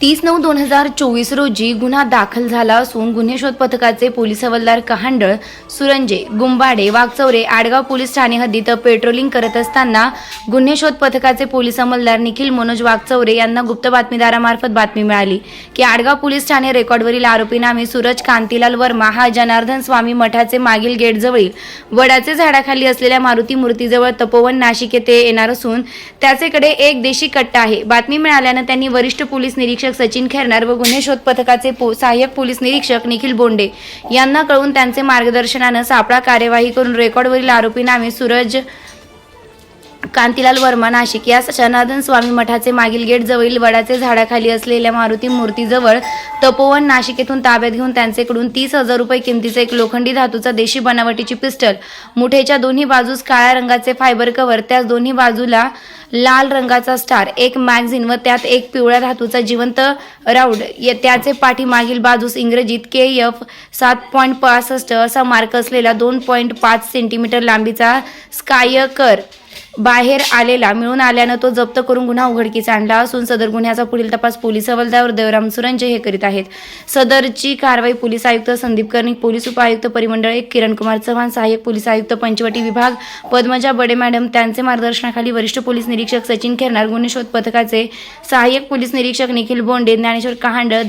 (30/9/2024) रोजी गुन्हा दाखल झाला असून गुन्हे शोध पथकाचे पोलीस हवालदार कहांडळ, सुरंजे, गुंबाडे, वाघचौरे, आडगाव पोलीस ठाणे हद्दीत पेट्रोलिंग करत असताना गुन्हे शोध पथकाचे पोलीस अंमलदार निखिल मनोज वाघचौरे यांना गुप्त बातमीदारामार्फत बातमी मिळाली की आडगाव पोलीस ठाणे रेकॉर्डवरील आरोपी नामे सूरज कांतीलाल वर्मा हा जनार्दन स्वामी मठाचे मागील गेटजवळील वडाचे झाडाखाली असलेल्या मारुती मूर्तीजवळ तपोवन नाशिक येथे येणार असून त्याचेकडे एक देशी कट्टा आहे. बातमी मिळाल्यानं त्यांनी वरिष्ठ पोलीस निरीक्षक सचिन खैरनार व गुन्हे शोध पथकाचे सहाय्यक पोलीस निरीक्षक निखिल बोंडे यांना कळवून त्यांचे मार्गदर्शनाने सापळा कार्यवाही करून रेकॉर्डवरील आरोपी नामे सूरज कांतीलाल वर्मा नाशिक या जनार्दन स्वामी मठाचे मागील गेट जवळील वडाचे झाडाखाली असलेल्या मारुती मूर्तीजवळ तपोवन नाशिक येथून ताब्यात घेऊन त्यांच्याकडून 30,000 रुपये किमतीचा एक लोखंडी धातूचा देशी बनावटीची पिस्टल, मुठेच्या दोन्ही बाजूस काळ्या रंगाचे फायबर कव्हर, त्याच दोन्ही बाजूला लाल रंगाचा स्टार, एक मॅगझिन व त्यात एक पिवळ्या धातूचा जिवंत राऊंड, त्याचे पाठीमागील बाजूस इंग्रजीत KF 7.65 असा मार्क असलेला 2.5 सेंटीमीटर लांबीचा स्कायकर बाहेर आलेला मिळून आल्यानं तो जप्त करून गुन्हा उघडकीस आणला असून सदर गुन्ह्याचा पुढील तपास पोलीस हवालदार देवराम सुरंजे हे करीत आहेत. सदरची कारवाई पोलीस आयुक्त संदीप कर्णिक, पोलीस उपायुक्त परिमंडळ 1 किरण कुमार चव्हाण, सहाय्यक पोलीस आयुक्त पंचवटी विभाग पद्मजा बडे मॅडम त्यांचे मार्गदर्शनाखाली वरिष्ठ पोलीस निरीक्षक सचिन खैरनार, गुन्हे शोध पथकाचे सहाय्यक पोलीस निरीक्षक निखिल बोंडे, ज्ञानेश्वर कहांडळ,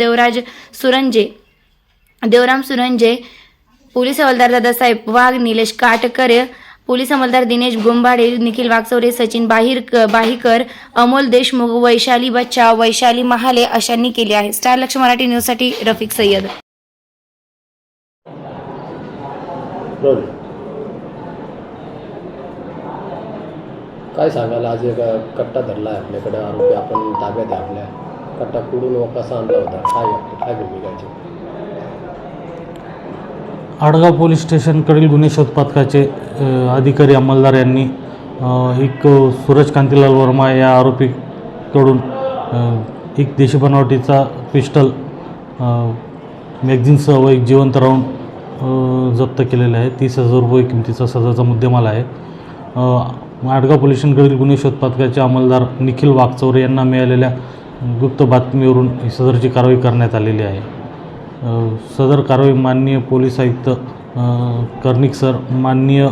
देवराम सुरंजे, पोलीस हवालदार दादासाहेब वाघ, निलेश काटकर, पोलीस अंमलदार दिनेश गुंबाडे, निखिल वाघचौरे, सचिन बाहीकर, अमोल देशमुख, वैशाली बच्चा, वैशाली महाले अशांनी केले आहे. स्टार लक्ष मराठी न्यूजसाठी रफिक सय्यद. काय सांगाल, आज एक कट्टा धरला आहे आपल्याकडे, आरोपी आपण ताब्यात आहे आपल्या. कट्टा कुठून व कसा आणला होता, काय भूमिकाची? आडगाव पोलीस स्टेशनकडील गुन्हे शोध पथकाचे अधिकारी अंमलदार यांनी एक सूरज कांतीलाल वर्मा या आरोपीकडून एक देशी बनावटीचा पिस्टल, मॅगझिनसह व एक जिवंत राऊंड जप्त केलेला आहे. 30,000 रुपये किमतीचा सदरचा मुद्देमाल आहे. आडगाव पोलीस स्टेशनकडील गुन्हे शोध पथकाचे अंमलदार निखिल वाघचौरे यांना मिळालेल्या गुप्त बातमीवरून ही सदरची कारवाई करण्यात आलेली आहे. सदर कारवाई माननीय पोलीस आयुक्त कर्णिक सर, माननीय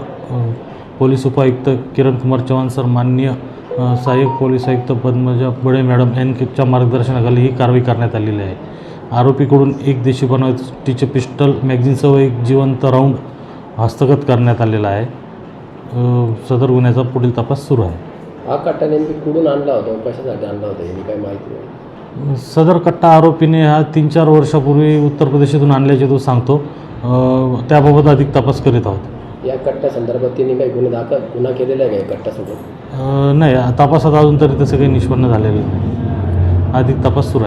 पोलीस उपायुक्त किरण कुमार चव्हाण सर, माननीय सहाय्यक पोलीस आयुक्त पद्मजा बडे मॅडम यांच्या मार्गदर्शनाखाली ही कारवाई करण्यात आलेली आहे. आरोपीकडून एक देशी बनावटीचे पिस्टल, मॅगझिनसह एक जिवंत राऊंड हस्तगत करण्यात आलेला आहे. सदर गुन्ह्याचा पुढील तपास सुरू आहे. हा कट्टा नेमकी कुठून आणला होता, कशासाठी आणला होता याची काही माहिती नाही? सदर कट्टा आरोपीने हा 3-4 वर्षापूर्वी उत्तर प्रदेशातून आणल्याचे तो सांगतो. त्याबाबत अधिक तपास करीत आहोत. या कट्ट्या संदर्भात त्यांनी काही गुन्हा केलेला आहे का कट्ट्यासोबत? नाही, तपासात अजून तरी तसं काही निष्पन्न झालेलं नाही. अधिक तपास सुरू आहे.